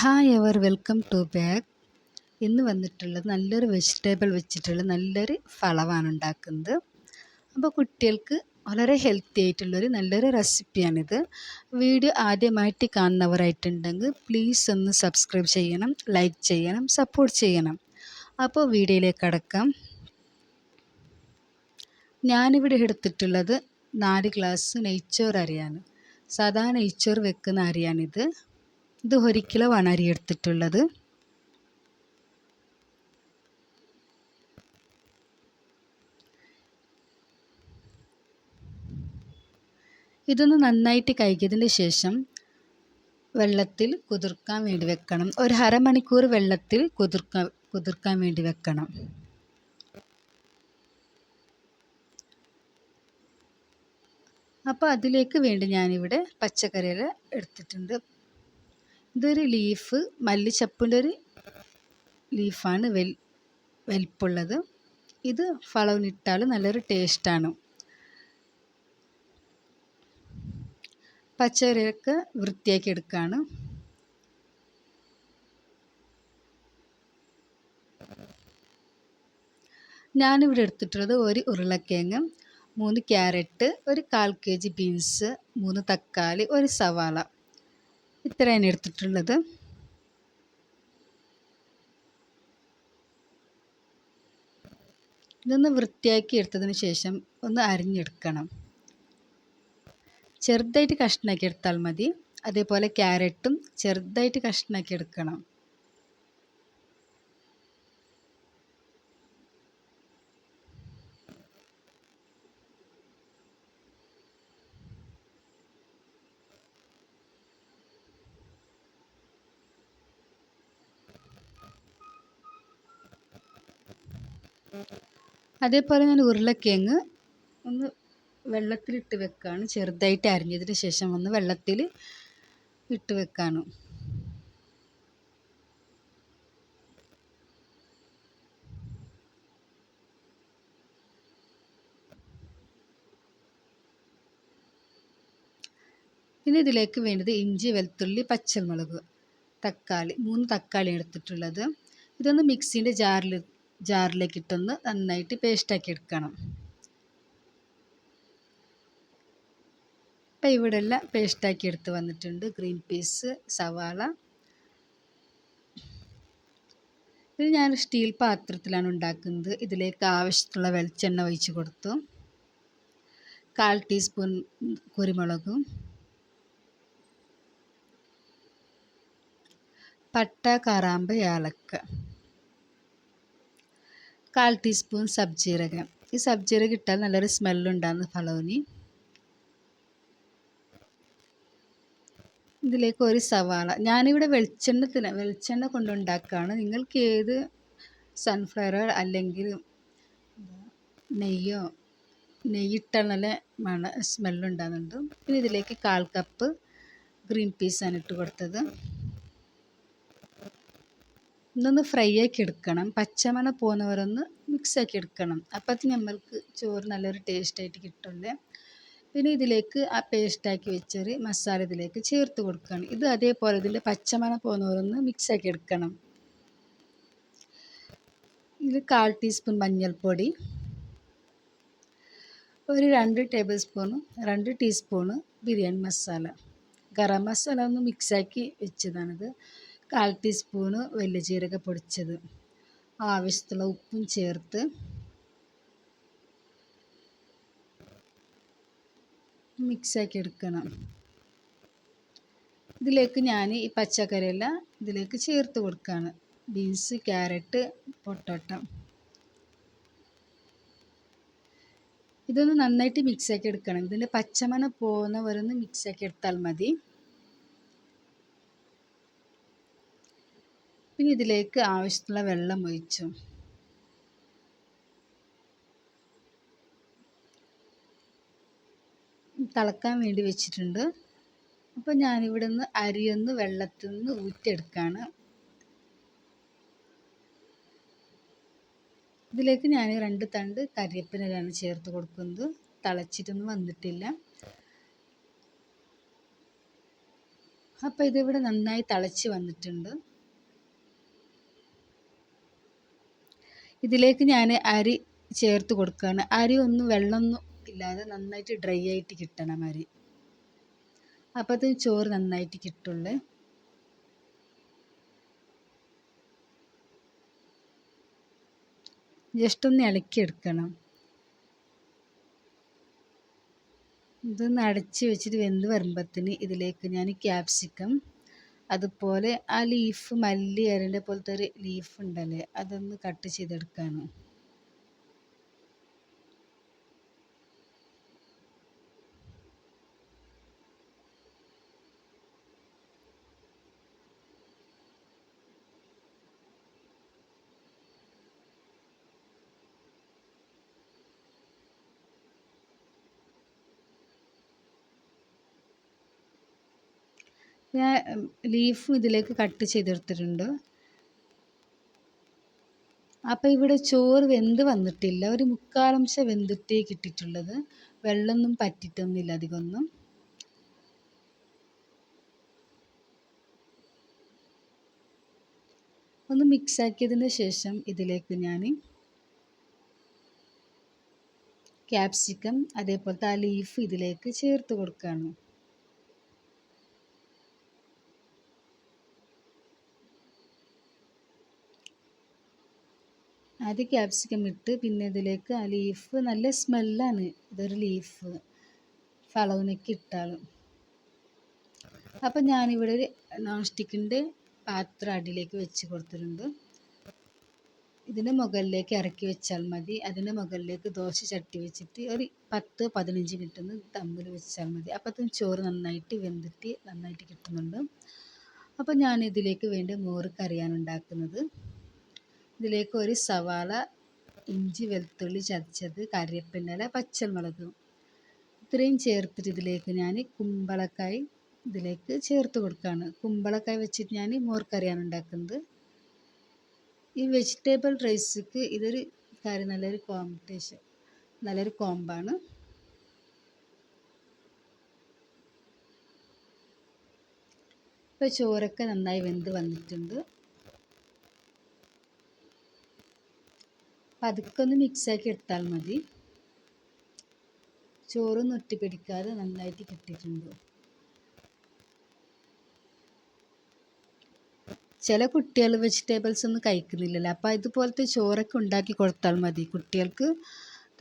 Hi ever welcome to back. ഇന്ന് വന്നിട്ടുള്ളത് നല്ലൊരു വെജിറ്റബിൾ വെച്ചിട്ടുള്ള നല്ലൊരു ഫലമാണ് ഉണ്ടാക്കുന്നത്. അപ്പോൾ കുട്ടികൾക്ക് വളരെ ഹെൽത്തി ആയിട്ടുള്ളൊരു നല്ലൊരു റെസിപ്പിയാണിത്. വീഡിയോ ആദ്യമായിട്ട് കാണുന്നവരായിട്ടുണ്ടെങ്കിൽ പ്ലീസ് ഒന്ന് സബ്സ്ക്രൈബ് ചെയ്യണം, ലൈക്ക് ചെയ്യണം, സപ്പോർട്ട് ചെയ്യണം. അപ്പോൾ വീഡിയോയിലേക്ക് കടക്കാം. ഞാനിവിടെ എടുത്തിട്ടുള്ളത് 4 ഗ്ലാസ് നെയ്ച്ചോറ് അരിയാണ്. സാധാ നെയ്ച്ചോറ് വെക്കുന്ന അരിയാണിത്. ഇത് 1 കിലോ ആണ് അരി എടുത്തിട്ടുള്ളത്. ഇതൊന്ന് നന്നായിട്ട് കഴുകിയതിന് ശേഷം വെള്ളത്തിൽ കുതിർക്കാൻ വേണ്ടി വെക്കണം. ഒരു അരമണിക്കൂർ വെള്ളത്തിൽ കുതിർക്കാൻ വേണ്ടി വെക്കണം. അപ്പോൾ അതിലേക്ക് വേണ്ടി ഞാനിവിടെ പച്ചക്കറികൾ എടുത്തിട്ടുണ്ട്. ഇതൊരു ലീഫ് മല്ലിച്ചപ്പിൻ്റെ ഒരു ലീഫാണ്, വലിപ്പമുള്ളത്. ഇത് ഫലവിനിട്ടാൽ നല്ലൊരു ടേസ്റ്റാണ്. പച്ചക്കറിയൊക്കെ വൃത്തിയാക്കി എടുക്കുകയാണ്. ഞാനിവിടെ എടുത്തിട്ടുള്ളത് 1 ഉരുളക്കിഴങ്ങ്, 3 ക്യാരറ്റ്, ഒരു 1/4 kg ബീൻസ്, 3 തക്കാളി, 1 സവാള, ഇത്രയാണ് എടുത്തിട്ടുള്ളത്. ഇതൊന്ന് വൃത്തിയാക്കി എടുത്തതിന് ശേഷം ഒന്ന് അരിഞ്ഞെടുക്കണം. ചെറുതായിട്ട് കഷ്ണാക്കി എടുത്താൽ മതി. അതേപോലെ ക്യാരറ്റും ചെറുതായിട്ട് കഷ്ണാക്കി എടുക്കണം. അതേപോലെ ഞാൻ ഉരുളക്കിഴങ്ങ് ഒന്ന് വെള്ളത്തിലിട്ട് വെക്കുകയാണ്. ചെറുതായിട്ട് അരിഞ്ഞതിന് ശേഷം ഒന്ന് വെള്ളത്തിൽ ഇട്ട് വെക്കാനും. പിന്നെ ഇതിലേക്ക് വേണ്ടത് ഇഞ്ചി, വെളുത്തുള്ളി, പച്ചമുളക്, തക്കാളി, 3 തക്കാളി എടുത്തിട്ടുള്ളത്. ഇതൊന്ന് മിക്സിൻ്റെ ജാറിലേക്ക് ഇട്ടൊന്ന് നന്നായിട്ട് പേസ്റ്റാക്കി എടുക്കണം. ഇപ്പം ഇവിടെ എല്ലാം പേസ്റ്റാക്കി എടുത്ത് വന്നിട്ടുണ്ട്. ഗ്രീൻ പീസ്, സവാള. ഇത് ഞാൻ സ്റ്റീൽ പാത്രത്തിലാണ് ഉണ്ടാക്കുന്നത്. ഇതിലേക്ക് ആവശ്യത്തിനുള്ള വെളിച്ചെണ്ണ ഒഴിച്ച് കൊടുത്തു. 1/4 ടീസ്പൂൺ കുരുമുളകും, പട്ട, കറാമ്പ്, ഏലക്ക, 1/4 ടീസ്പൂൺ സബ്ജീരകം. ഈ സബ്ജീരകം ഇട്ടാൽ നല്ലൊരു സ്മെല്ലുണ്ടാകുന്ന ഫലവിന്. ഇതിലേക്ക് 1 സവാള. ഞാനിവിടെ വെളിച്ചെണ്ണ കൊണ്ടുണ്ടാക്കുകയാണ്. നിങ്ങൾക്ക് ഏത് സൺഫ്ലവർ അല്ലെങ്കിൽ നെയ്യിട്ടാൽ നല്ല സ്മെല്ലുണ്ടാകുന്നുണ്ട്. പിന്നെ ഇതിലേക്ക് 1/4 കപ്പ് ഗ്രീൻ പീസാണ് ഇട്ട് കൊടുത്തത്. ഇതൊന്ന് ഫ്രൈ ആക്കി എടുക്കണം. പച്ചമണം പോകുന്നവരൊന്ന് മിക്സാക്കി എടുക്കണം. അപ്പത്തിന് നമ്മൾക്ക് ചോറ് നല്ലൊരു ടേസ്റ്റായിട്ട് കിട്ടുമല്ലേ. പിന്നെ ഇതിലേക്ക് ആ പേസ്റ്റാക്കി വെച്ചൊരു മസാല ഇതിലേക്ക് ചേർത്ത് കൊടുക്കണം. ഇത് അതേപോലെ ഇതിൻ്റെ പച്ചമണം പോകുന്നവരൊന്ന് മിക്സാക്കി എടുക്കണം. ഇതിൽ 1/4 ടീസ്പൂൺ മഞ്ഞൾപ്പൊടി, ഒരു 2 ടീസ്പൂണ് ബിരിയാണി മസാല, ഗരം മസാല ഒന്ന് മിക്സാക്കി വെച്ചതാണിത്. 1/4 ടീസ്പൂണ് വലിയ ജീരക പൊടിച്ചത്, ആവശ്യത്തിലുള്ള ഉപ്പും ചേർത്ത് മിക്സാക്കി എടുക്കണം. ഇതിലേക്ക് ഞാൻ ഈ പച്ചക്കറിയെല്ലാം ഇതിലേക്ക് ചേർത്ത് കൊടുക്കുകയാണ്. Beans, carrot, potato. ഇതൊന്ന് നന്നായിട്ട് മിക്സാക്കി എടുക്കണം. ഇതിൻ്റെ പച്ചമണം പോകുന്നവരൊന്ന് മിക്സാക്കി എടുത്താൽ മതി. പിന്നെ ഇതിലേക്ക് ആവശ്യത്തിനുള്ള വെള്ളം ഒഴിച്ചു. തിളക്കാൻ വേണ്ടി വെച്ചിട്ടുണ്ട്. അപ്പോൾ ഞാനിവിടെ നിന്ന് അരിയൊന്ന് വെള്ളത്തിൽ നിന്ന് ഊറ്റിയെടുക്കുകയാണ്. ഇതിലേക്ക് ഞാൻ 2 തണ്ട് കരിവേപ്പിലയാണ് ചേർത്ത് കൊടുക്കുന്നത്. തിളച്ചിട്ടൊന്നും വന്നിട്ടില്ല. അപ്പോൾ ഇതിവിടെ നന്നായി തിളച്ച് വന്നിട്ടുണ്ട്. ഇതിലേക്ക് ഞാൻ അരി ചേർത്ത് കൊടുക്കുകയാണ്. അരി ഒന്നും വെള്ളമൊന്നും ഇല്ലാതെ നന്നായിട്ട് ഡ്രൈ ആയിട്ട് കിട്ടണം അരി. അപ്പോൾ അത് ചോറ് നന്നായിട്ട് കിട്ടുള്ളൂ. ജസ്റ്റ് ഒന്ന് ഇളക്കിയെടുക്കണം. ഇതൊന്ന് അടച്ച് വെച്ചിട്ട് വെന്ത് വരുമ്പത്തിന് ഇതിലേക്ക് ഞാൻ ക്യാപ്സിക്കം, അതുപോലെ ആ ലീഫ് മല്ലി ഇലൻ്റെ പോലത്തെ ഒരു ലീഫ് ഉണ്ടല്ലേ, അതൊന്ന് കട്ട് ചെയ്തെടുക്കാണ്. ഞാൻ ലീഫും ഇതിലേക്ക് കട്ട് ചെയ്തെടുത്തിട്ടുണ്ട്. അപ്പോൾ ഇവിടെ ചോറ് വെന്ത് വന്നിട്ടില്ല, ഒരു 3/4 വെന്തിട്ടേ കിട്ടിയിട്ടുള്ളത്. വെള്ളമൊന്നും പറ്റിയിട്ടൊന്നുമില്ല അധികമൊന്നും. ഒന്ന് മിക്സാക്കിയതിന് ശേഷം ഇതിലേക്ക് ഞാൻ ക്യാപ്സിക്കം അതേപോലത്തെ ആ ലീഫ് ഇതിലേക്ക് ചേർത്ത് കൊടുക്കുകയാണ്. ആദ്യം ക്യാപ്സിക്കം ഇട്ട് പിന്നെ ഇതിലേക്ക് ആ ലീഫ്, നല്ല സ്മെല്ലാണ് ഇതൊരു ലീഫ് ഫലവനൊക്കെ ഇട്ടാലും. അപ്പം ഞാനിവിടെ ഒരു നോൺ സ്റ്റിക്കിൻ്റെ പാത്രം അടിയിലേക്ക് വെച്ച് കൊടുത്തിട്ടുണ്ട്. ഇതിൻ്റെ മുകളിലേക്ക് ഇറക്കി വെച്ചാൽ മതി. അതിൻ്റെ മുകളിലേക്ക് ദോശ ചട്ടി വെച്ചിട്ട് ഒരു 10-15 മിനിറ്റ് ഒന്ന് ദമ്മിൽ വെച്ചാൽ മതി. അപ്പോഴത്തേക്കും ചോറ് നന്നായിട്ട് വെന്തിട്ട് നന്നായിട്ട് കിട്ടുന്നുണ്ട്. അപ്പോൾ ഞാൻ ഇതിലേക്ക് വേണ്ടി മോര് കറിയാണ് ഉണ്ടാക്കുന്നത്. ഇതിലേക്ക് ഒരു സവാള, ഇഞ്ചി വെളുത്തുള്ളി ചതച്ചത്, കറിവേപ്പില, പച്ചമുളക് ഇത്രയും ചേർത്തിട്ട് ഇതിലേക്ക് ഞാൻ കുമ്പളക്കായ് ഇതിലേക്ക് ചേർത്ത് കൊടുക്കുകയാണ്. കുമ്പളക്കായ് വെച്ചിട്ട് ഞാൻ മോര് കറിയാണ് ഉണ്ടാക്കുന്നത്. ഈ വെജിറ്റബിൾ റൈസിക്ക് ഇതൊരു കറി നല്ലൊരു കോമ്പിനേഷൻ, നല്ലൊരു കോമ്പാണ്. ഇപ്പോൾ ചോറൊക്കെ നന്നായി വെന്ത് വന്നിട്ടുണ്ട്. പതുക്കെ ഒന്ന് മിക്സാക്കി എടുത്താൽ മതി. ചോറൊന്നും ഒട്ടിപ്പിടിക്കാതെ നന്നായിട്ട് കിട്ടിയിട്ടുണ്ട്. ചില കുട്ടികൾ വെജിറ്റബിൾസ് ഒന്നും കഴിക്കുന്നില്ലല്ലോ, അപ്പോൾ ഇതുപോലത്തെ ചോറൊക്കെ ഉണ്ടാക്കി കൊടുത്താൽ മതി. കുട്ടികൾക്ക്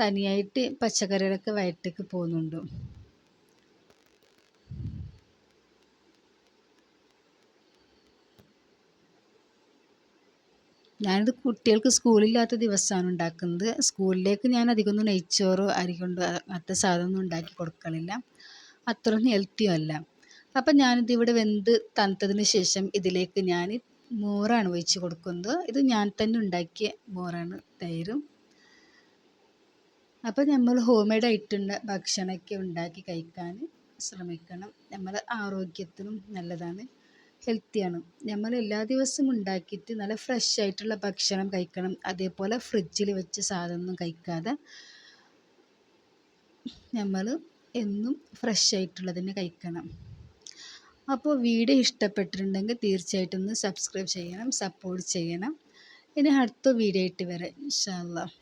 തനിയായിട്ട് പച്ചക്കറികളൊക്കെ വയറ്റേക്ക് പോകുന്നുണ്ട്. ഞാനിത് കുട്ടികൾക്ക് സ്കൂളില്ലാത്ത ദിവസമാണ് ഉണ്ടാക്കുന്നത്. സ്കൂളിലേക്ക് ഞാൻ അധികമൊന്നും നെയ്ച്ചോറോ അരി കൊണ്ട് അങ്ങനത്തെ സാധനമൊന്നും ഉണ്ടാക്കി കൊടുക്കലില്ല, അത്രയൊന്നും ഹെൽത്തിയും അല്ല. അപ്പം ഞാനിത് ഇവിടെ വെന്ത് തണുത്തതിന് ശേഷം ഇതിലേക്ക് ഞാൻ മോരാണ് ഒഴിച്ച് കൊടുക്കുന്നത്. ഇത് ഞാൻ തന്നെ ഉണ്ടാക്കിയ മോരാണ്, തൈരും. അപ്പോൾ നമ്മൾ ഹോം മെയ്ഡ് ആയിട്ടുള്ള ഭക്ഷണമൊക്കെ ഉണ്ടാക്കി കഴിക്കാൻ ശ്രമിക്കണം. നമ്മുടെ ആരോഗ്യത്തിനും നല്ലതാണ്, ഹെൽത്തിയാണ്. നമ്മൾ എല്ലാ ദിവസവും ഉണ്ടാക്കിയിട്ട് നല്ല ഫ്രഷ് ആയിട്ടുള്ള ഭക്ഷണം കഴിക്കണം. അതേപോലെ ഫ്രിഡ്ജിൽ വെച്ച സാധനമൊന്നും കഴിക്കാതെ നമ്മൾ എന്നും ഫ്രഷ് ആയിട്ടുള്ളതിനെ കഴിക്കണം. അപ്പോൾ വീഡിയോ ഇഷ്ടപ്പെട്ടിട്ടുണ്ടെങ്കിൽ തീർച്ചയായിട്ടും ഒന്ന് സബ്സ്ക്രൈബ് ചെയ്യണം, സപ്പോർട്ട് ചെയ്യണം. ഇനി അടുത്ത വീഡിയോ ആയിട്ട് വരാം ഇൻഷാ അല്ലാഹ്.